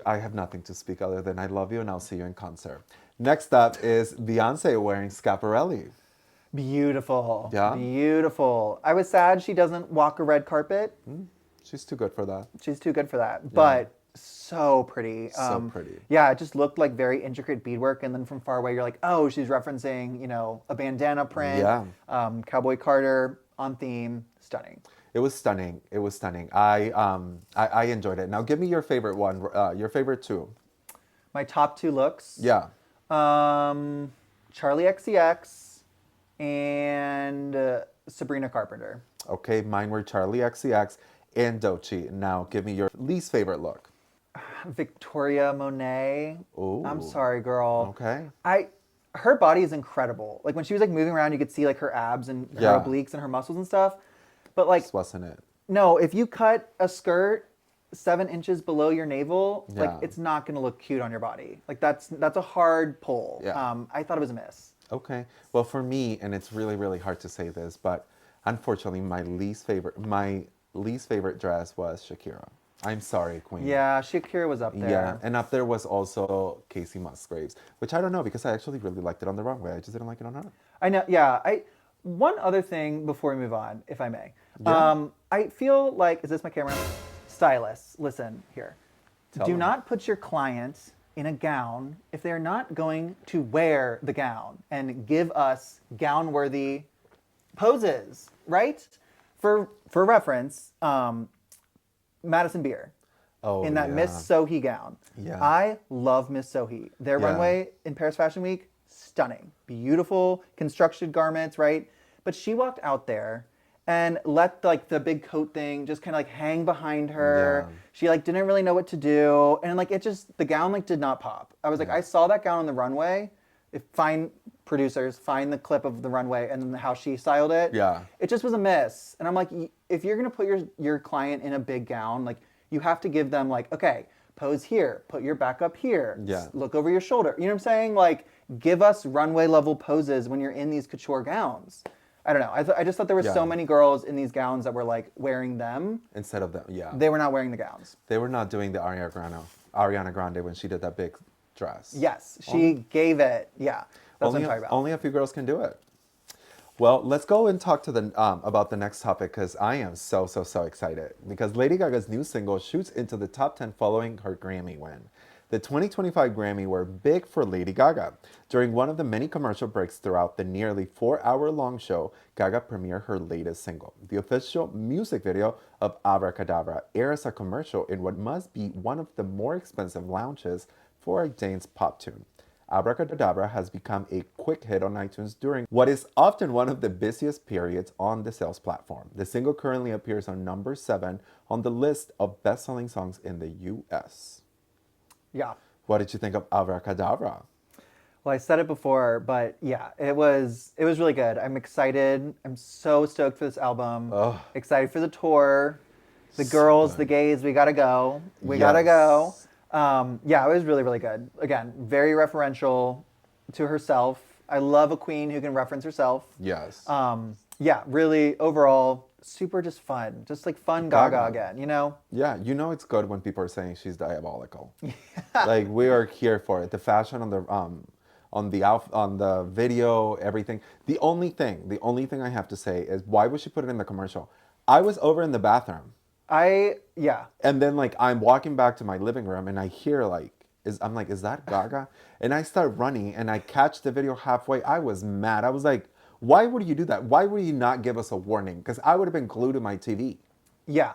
I have nothing to speak other than I love you and I'll see you in concert. Next up is Beyonce wearing Schiaparelli. Beautiful. Yeah? Beautiful. I was sad she doesn't walk a red carpet. She's too good for that. She's too good for that. But so pretty. So pretty. Yeah, it just looked like very intricate beadwork. And then from far away, you're like, oh, she's referencing, you know, a bandana print. Yeah. Cowboy Carter on theme. Stunning. It was stunning. It was stunning. I enjoyed it. Now give me your favorite one, your favorite two. My top two looks. Yeah. Charlie XCX and Sabrina Carpenter. Okay, mine were Charlie XCX and Doechii. Now give me your least favorite look. Victoria Monet. Ooh. I'm sorry, girl. Okay. Her body is incredible. Like when she was like moving around, you could see like her abs and her Yeah. obliques and her muscles and stuff. But like, Just wasn't it? no, if you cut a skirt 7 inches below your navel, like Yeah. it's not gonna look cute on your body. Like that's a hard pull. Yeah. I thought it was a miss. Okay. Well, for me, and it's really, really hard to say this, but unfortunately, my least favorite dress was Shakira. I'm sorry, Queen. Yeah, Shakira was up there. Yeah, and up there was also Casey Musgraves, which I don't know because I actually really liked it on the runway. I just didn't like it on her. I know. Yeah. One other thing before we move on, if I may. Yeah. I feel like, is this my camera? Stylists, listen here. Tell Do them. not put your client in a gown if they're not going to wear the gown and give us gown-worthy poses, right? For reference, Madison Beer. Oh, In that yeah. Miss Sohi gown. Yeah. I love Miss Sohi. Their Yeah. runway in Paris Fashion Week, stunning. Beautiful, constructed garments, right? But she walked out there and let like the big coat thing just kind of like hang behind her. Yeah. She like didn't really know what to do. And like it just, the gown like did not pop. I was like, I saw that gown on the runway. Find producers, find the clip of the runway and then how she styled it. Yeah. It just was a miss. And I'm like, if you're gonna put your client in a big gown, like you have to give them like, okay, pose here, put your back up here, Yeah. look over your shoulder. You know what I'm saying? Like, give us runway level poses when you're in these couture gowns. I don't know. I just thought there were Yeah. so many girls in these gowns that were like wearing them. Instead of them, yeah. They were not wearing the gowns. They were not doing the Ariana Grande when she did that big dress. Yes, she gave it. Yeah, that's what I'm talking about. Only a few girls can do it. Well, let's go and talk to the about the next topic because I am so excited because Lady Gaga's new single shoots into the top 10 following her Grammy win. The 2025 Grammy were big for Lady Gaga. During one of the many commercial breaks throughout the nearly 4-hour-long show, Gaga premiered her latest single. The official music video of Abracadabra airs a commercial in what must be one of the more expensive lounges for a dance pop tune. Abracadabra has become a quick hit on iTunes during what is often one of the busiest periods on the sales platform. The single currently appears on number 7 on the list of best-selling songs in the US. Yeah. What did you think of Abracadabra? Well, I said it before, but yeah, it was really good. I'm excited. I'm so stoked for this album. Ugh. Excited for the tour. The girls, the gays, we gotta go. We Yes. gotta go. Yeah, it was really good. Again, very referential to herself. I love a queen who can reference herself. Yes. Yeah, really overall super just fun. Just like fun Gaga again, you know? Yeah, you know it's good when people are saying she's diabolical. Like we are here for it. The fashion on the video, everything. The only thing I have to say is why would she put it in the commercial? I was over in the bathroom. Yeah. And then like I'm walking back to my living room and I hear like I'm like, is that Gaga? And I start running and I catch the video halfway. I was mad. I was like, why would you do that? Why would you not give us a warning? Because I would have been glued to my TV. Yeah.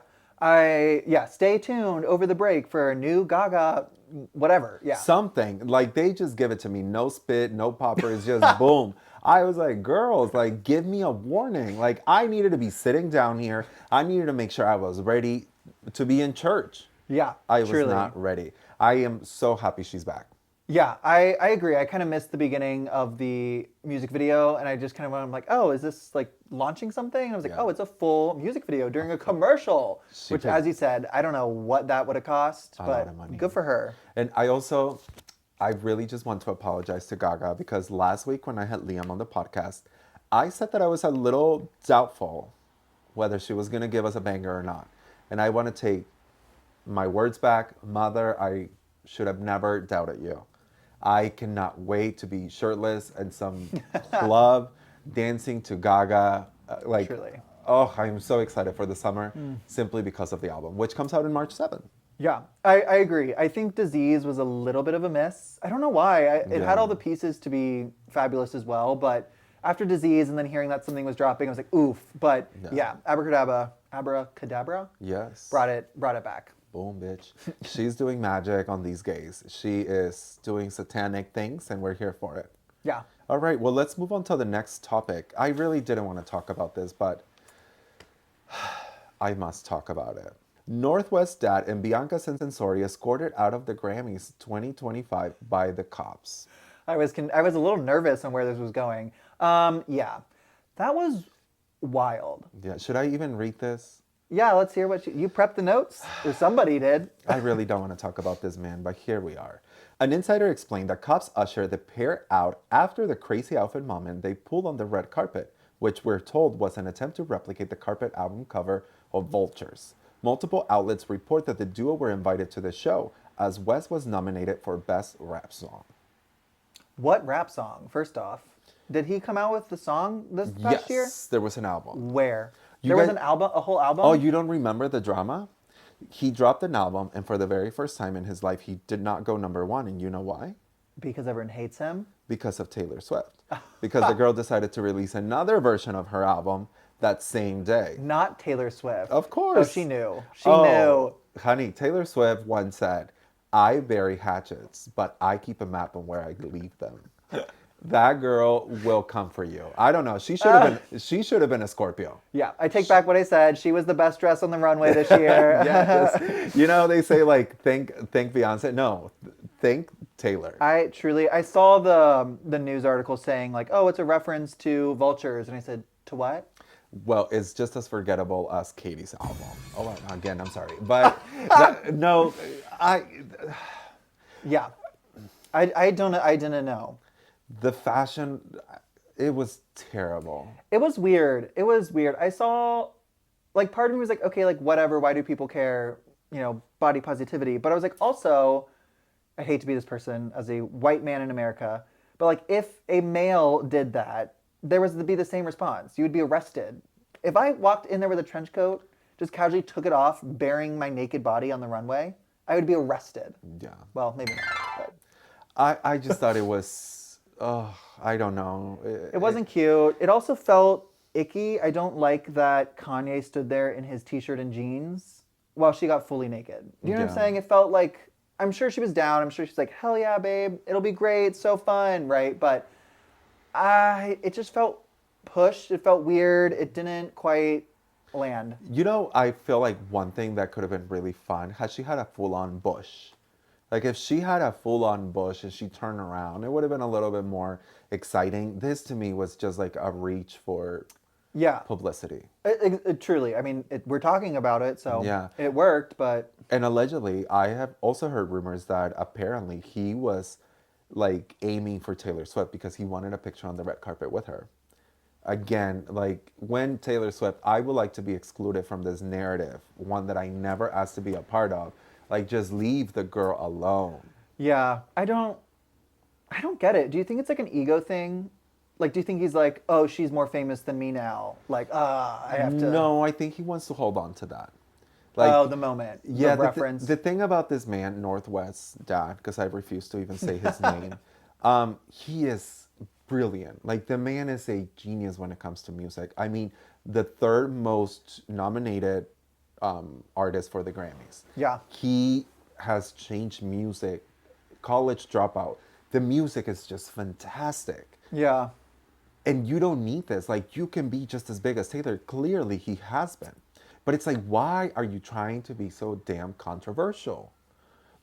Stay tuned over the break for a new Gaga whatever. Yeah. Something. Like they just give it to me. No spit, no poppers, just boom. I was like, girls, like give me a warning. Like I needed to be sitting down here. I needed to make sure I was ready to be in church. Yeah. I was truly. not ready. I am so happy she's back. Yeah, I agree. I kind of missed the beginning of the music video, and I just kind of went, I'm like, oh, is this like launching something? And I was like, Yeah. oh, it's a full music video during a commercial, which, paid- as you said, I don't know what that would have cost, A but lot of money. good for her. And I really just want to apologize to Gaga because last week when I had Liam on the podcast, I said that I was a little doubtful whether she was going to give us a banger or not. And I want to take my words back. Mother, I should have never doubted you. I cannot wait to be shirtless in some club dancing to Gaga. Truly. Oh, I'm so excited for the summer simply because of the album, which comes out in March 7th. Yeah, I agree. I think Disease was a little bit of a miss. I don't know why. It Yeah. had all the pieces to be fabulous as well, but after Disease and then hearing that something was dropping, I was like, oof. But yeah, Abracadabra Yes. brought it back. Boom, bitch. She's doing magic on these gays. She is doing satanic things, and we're here for it. Yeah. All right, well, let's move on to the next topic. I really didn't want to talk about this, but I must talk about it. Northwest Dad and Bianca Censori escorted out of the Grammys 2025 by the cops. I was a little nervous on where this was going. Yeah, that was wild. Yeah, should I even read this? Yeah, let's hear what you prepped the notes, or somebody did. I really don't want to talk about this man, but here we are. An insider explained that cops ushered the pair out after the crazy outfit moment they pulled on the red carpet, which we're told was an attempt to replicate the Carpet album cover of Vultures. Multiple outlets report that the duo were invited to the show, as West was nominated for Best Rap Song. What rap song? First off, did he come out with the song this past year? Yes, there was an album. Where? You There was guys- an album, a whole album. Oh, you don't remember the drama? He dropped an album, and for the very first time in his life, he did not go #1. And you know why? Because everyone hates him. Because of Taylor Swift. Because the girl decided to release another version of her album that same day. Not Taylor Swift. Of course. Oh, she knew. She knew. Honey, Taylor Swift once said, I bury hatchets, but I keep a map on where I leave them. That girl will come for you. I don't know. She should have been a Scorpio. Yeah, I take back what I said. She was the best dress on the runway this year. Yes. You know, they say like thank Beyonce. No, thank Taylor. I saw the news article saying like, oh, it's a reference to Vultures, and I said, to what? Well, it's just as forgettable as Katie's album. Oh, again, I'm sorry, but no, Yeah, I didn't know. the fashion, it was terrible. It was weird. I saw, like, part of me was like, okay, like, whatever, why do people care? You know, body positivity. But I was like, also, I hate to be this person as a white man in America, but like, if a male did that, there was to be the same response. You would be arrested. If I walked in there with a trench coat, just casually took it off, bearing my naked body on the runway, I would be arrested. Yeah. Well, maybe not. But I just thought it was, I don't know. it wasn't cute. It also felt icky. I don't like that Kanye stood there in his t-shirt and jeans while she got fully naked. You know what I'm Yeah. saying? It felt like, I'm sure she was down. I'm sure she's like, hell yeah, babe. It'll be great. So fun, right? But it just felt pushed. It felt weird. It didn't quite land. You know, I feel like one thing that could have been really fun had she had a full-on bush. Like if she had a full-on bush and she turned around, it would have been a little bit more exciting. This to me was just like a reach for Yeah. publicity. It truly. I mean, we're talking about it, so Yeah. it worked, but And allegedly, I have also heard rumors that apparently he was like aiming for Taylor Swift because he wanted a picture on the red carpet with her. Again, like when Taylor Swift, I would like to be excluded from this narrative, one that I never asked to be a part of. Like just leave the girl alone. yeah, I don't get it. Do you think it's like an ego thing? Like, do you think he's like, oh, she's more famous than me now? Like, I have to. No, I think he wants to hold on to that. Oh, the moment. Yeah, The reference. the thing about this man, Northwest Dad, because I refuse to even say his name, he is brilliant. Like, the man is a genius when it comes to music. I mean, the third most nominated artist for the Grammys. Yeah. He has changed music. College Dropout. The music is just fantastic. Yeah. And you don't need this. Like, you can be just as big as Taylor. Clearly, he has been. But it's like, why are you trying to be so damn controversial?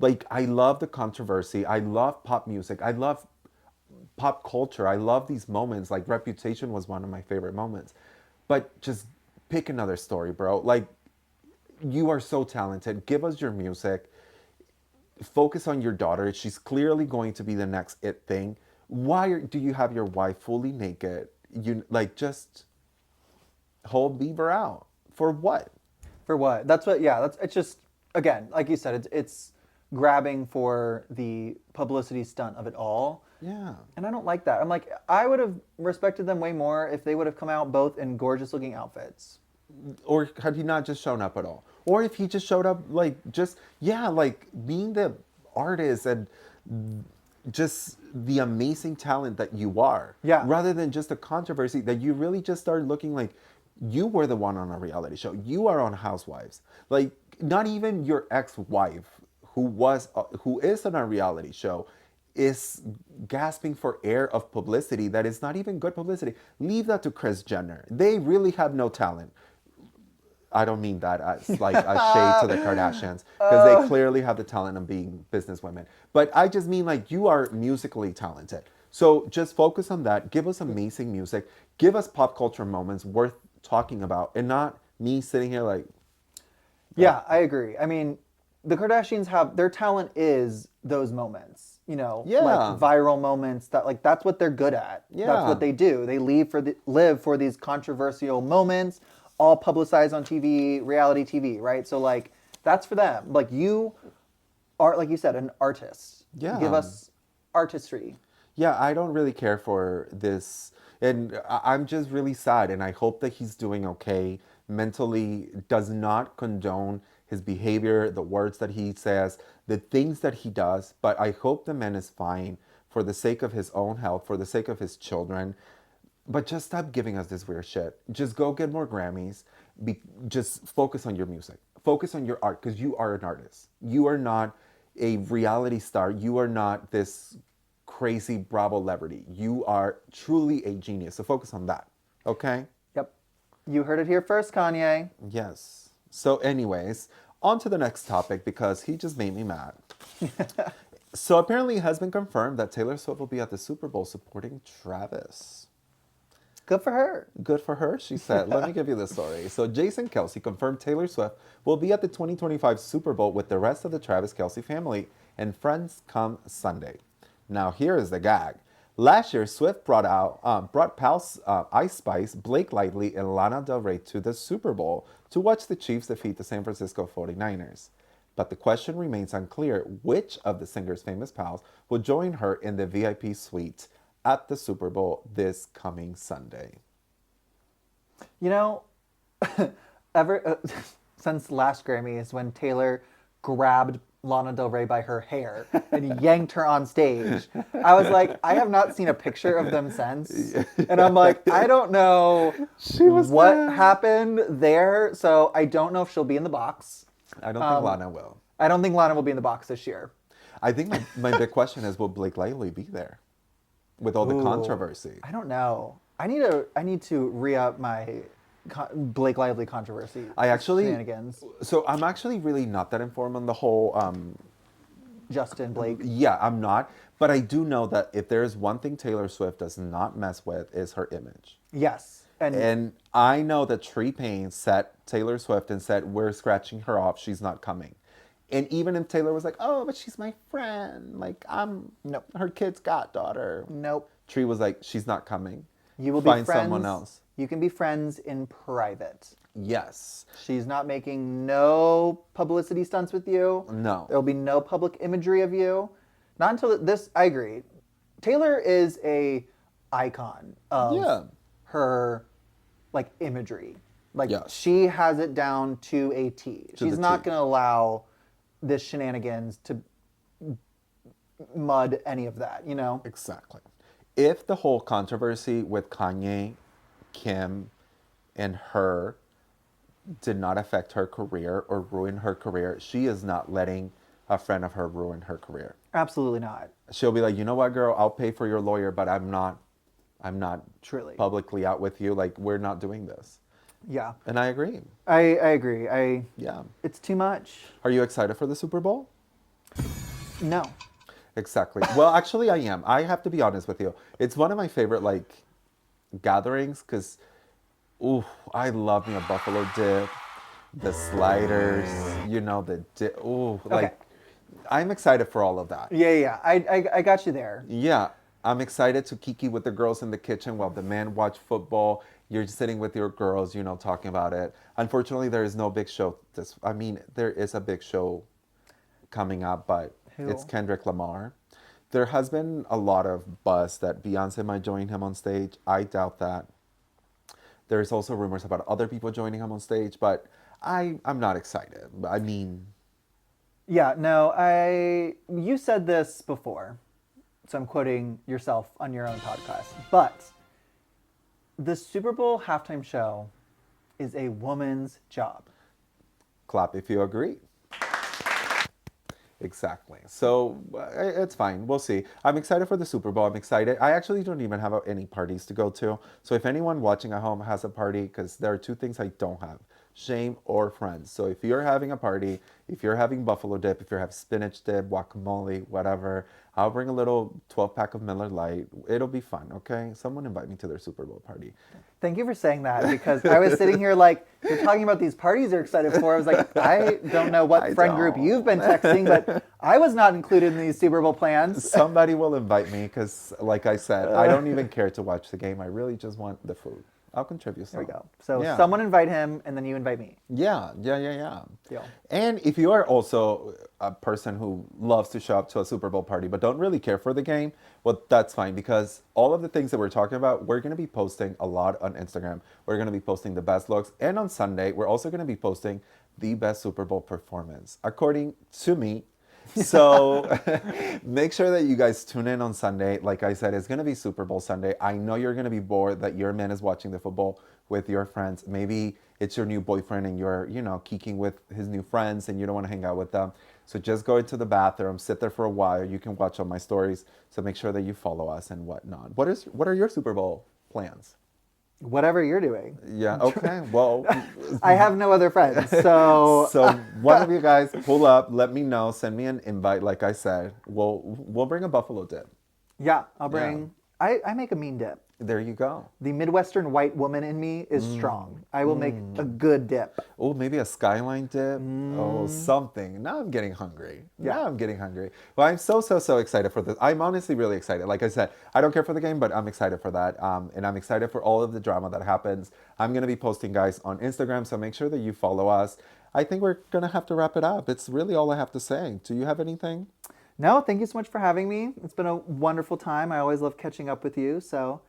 Like, I love the controversy. I love pop music. I love pop culture. I love these moments. Like, Reputation was one of my favorite moments. But just pick another story, bro. Like, you are so talented. Give us your music. Focus on your daughter. She's clearly going to be the next it thing. Why do you have your wife fully naked? You like just hold Bieber out for what? For what? That's what. Yeah. It's just again, like you said, it's grabbing for the publicity stunt of it all. Yeah. And I don't like that. I'm like, I would have respected them way more if they would have come out both in gorgeous looking outfits. Or had he not just shown up at all? Or if he just showed up like just like being the artist and just the amazing talent that you are. Yeah. Rather than just a controversy that you really just started looking like you were the one on a reality show. You are on Housewives. Like, not even your ex-wife who is on a reality show is gasping for air of publicity that is not even good publicity. Leave that to Kris Jenner. They really have no talent. I don't mean that as like a shade to the Kardashians, because they clearly have the talent of being businesswomen. But I just mean like you are musically talented. So just focus on that. Give us amazing music. Give us pop culture moments worth talking about, and not me sitting here like. Yeah, I agree. I mean, the Kardashians have their talent is those moments, Yeah. like viral moments that's what they're good at. Yeah. That's what they do. They live for these controversial moments, all publicized on TV, reality TV, right? So like that's for them. Like you are, like you said, an artist. Yeah. Give us artistry. Yeah, I don't really care for this. And I'm just really sad. And I hope that he's doing okay mentally, does not condone his behavior, the words that he says, the things that he does. But I hope the man is fine for the sake of his own health, for the sake of his children. But just stop giving us this weird shit. Just go get more Grammys. Just focus on your music. Focus on your art, because you are an artist. You are not a reality star. You are not this crazy Bravo celebrity. You are truly a genius. So focus on that. Okay? Yep. You heard it here first, Kanye. Yes. So anyways, on to the next topic, because he just made me mad. So apparently it has been confirmed that Taylor Swift will be at the Super Bowl supporting Travis. Good for her. Good for her, she said. Let me give you the story. So Jason Kelce confirmed Taylor Swift will be at the 2025 Super Bowl with the rest of the Travis Kelce family and friends come Sunday. Now here is the gag. Last year, Swift brought pals Ice Spice, Blake Lively, and Lana Del Rey to the Super Bowl to watch the Chiefs defeat the San Francisco 49ers. But the question remains unclear which of the singer's famous pals will join her in the VIP suite at the Super Bowl this coming Sunday. Ever since last Grammys, when Taylor grabbed Lana Del Rey by her hair and yanked her on stage, I was like, I have not seen a picture of them since. And I'm like, I don't know what happened there. So I don't know if she'll be in the box. I don't think Lana will. I don't think Lana will be in the box this year. I think my big question is, will Blake Lively be there with all the controversy? I don't know. I need to re-up my Blake Lively controversy. Shenanigans. So I'm actually really not that informed on the whole. Justin Blake. Yeah, I'm not. But I do know that if there is one thing Taylor Swift does not mess with, is her image. Yes. And I know that Tree Payne set Taylor Swift and said, we're scratching her off. She's not coming. And even if Taylor was like, oh, but she's my friend. Like, I'm her kid's goddaughter. Nope. Tree was like, she's not coming. You will Find be friends. someone else. You can be friends in private. Yes. She's not making no publicity stunts with you. No. There'll be no public imagery of you. Not until this, I agree. Taylor is a icon of her like imagery. Like Yes. she has it down to a T. She's the not T. going to allow this shenanigans to mud any of that, you know? Exactly. If the whole controversy with Kanye, Kim, and her did not affect her career or ruin her career, she is not letting a friend of her ruin her career. Absolutely not. She'll be like, you know what, girl, I'll pay for your lawyer, but I'm not Truly. publicly out with you. Like, we're not doing this. Yeah. And I agree. I agree. Yeah. It's too much. Are you excited for the Super Bowl? No. Exactly. Well, actually, I am. I have to be honest with you. It's one of my favorite, like, gatherings because, ooh, I love me a buffalo dip, the sliders, you know, the dip. Ooh, like, I'm excited for all of that. Yeah. I got you there. Yeah, I'm excited to kiki with the girls in the kitchen while the men watch football. You're sitting with your girls, you know, talking about it. Unfortunately, there is no big show. There is a big show coming up, but Who? it's Kendrick Lamar. There has been a lot of buzz that Beyonce might join him on stage. I doubt that. There's also rumors about other people joining him on stage, but I'm not excited. I mean, Yeah, no, you said this before, so I'm quoting yourself on your own podcast. But the Super Bowl halftime show is a woman's job. clap if you agree. Exactly. So it's fine. We'll see. I'm excited for the Super Bowl. I'm excited. I actually don't even have any parties to go to. So if anyone watching at home has a party, because there are two things I don't have, shame or friends. So if you're having a party, if you're having buffalo dip, if you're having spinach dip, guacamole, whatever, I'll bring a little 12-pack of Miller Lite. It'll be fun, okay? Someone invite me to their Super Bowl party. Thank you for saying that, because I was sitting here like, you're talking about these parties you're excited for. I was like, I don't know what friend group you've been texting, but I was not included in these Super Bowl plans. Somebody will invite me because, like I said, I don't even care to watch the game. I really just want the food. I'll contribute some. There we go. So Yeah. someone invite him, and then you invite me. Yeah. Deal. And if you are also a person who loves to show up to a Super Bowl party but don't really care for the game, well, that's fine, because all of the things that we're talking about, we're going to be posting a lot on Instagram. We're going to be posting the best looks. And on Sunday, we're also going to be posting the best Super Bowl performance, according to me. So make sure that you guys tune in on Sunday. Like I said, it's going to be Super Bowl Sunday. I know you're going to be bored that your man is watching the football with your friends. Maybe it's your new boyfriend and you're, you know, kiking with his new friends and you don't want to hang out with them. So just go into the bathroom, sit there for a while. You can watch all my stories. So make sure that you follow us and whatnot. What are your Super Bowl plans? Whatever you're doing. Yeah, okay. Well, I have no other friends, so so one of you guys pull up, let me know, send me an invite. Like I said, we'll bring a buffalo dip. yeah, I'll bring. I make a mean dip. There you go. The Midwestern white woman in me is strong. I will make a good dip. Oh, maybe a skyline dip. Oh, something. Now I'm getting hungry. Now I'm getting hungry. Well, I'm so excited for this. I'm honestly really excited. Like I said, I don't care for the game, but I'm excited for that. And I'm excited for all of the drama that happens. I'm going to be posting, guys, on Instagram, so make sure that you follow us. I think we're going to have to wrap it up. It's really all I have to say. Do you have anything? No, thank you so much for having me. It's been a wonderful time. I always love catching up with you. So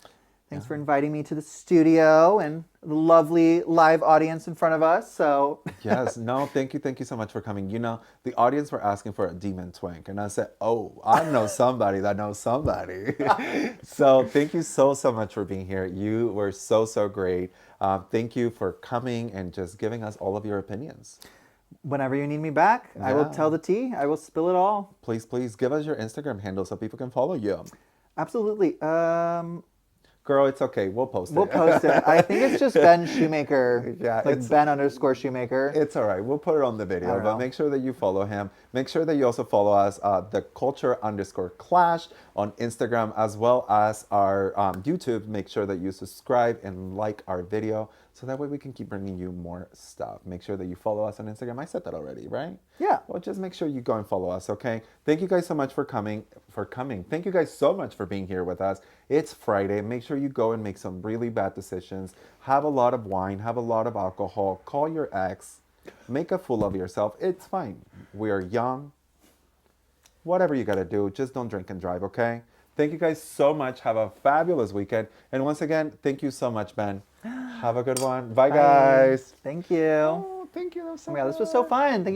thanks for inviting me to the studio and the lovely live audience in front of us. So Yes, no, thank you so much for coming. You know, the audience were asking for a demon twink, and I said, oh, I know somebody that knows somebody. So thank you so much for being here. You were so great. Thank you for coming and just giving us all of your opinions. whenever you need me back, I will Yeah. tell the tea. I will spill it all. Please give us your Instagram handle so people can follow you. Absolutely. Girl, it's okay. We'll post it. We'll post it. I think it's just Ben Shomaker. Yeah, like it's- Ben_Shoemaker. It's all right. We'll put it on the video, don't but know. make sure that you follow him. Make sure that you also follow us, the culture_clash on Instagram, as well as our YouTube. Make sure that you subscribe and like our video, so that way we can keep bringing you more stuff. Make sure that you follow us on Instagram. I said that already, right? Yeah. Well, just make sure you go and follow us, okay? Thank you guys so much for coming. Thank you guys so much for being here with us. It's Friday. Make sure you go and make some really bad decisions. Have a lot of wine. Have a lot of alcohol. Call your ex. Make a fool of yourself. It's fine. We are young. Whatever you got to do, just don't drink and drive, okay? Thank you guys so much. Have a fabulous weekend. And once again, thank you so much, Ben. Have a good one. Bye, Bye. guys. Thank you. Oh, thank you. That was so Oh my God, this was so fun. Thank you.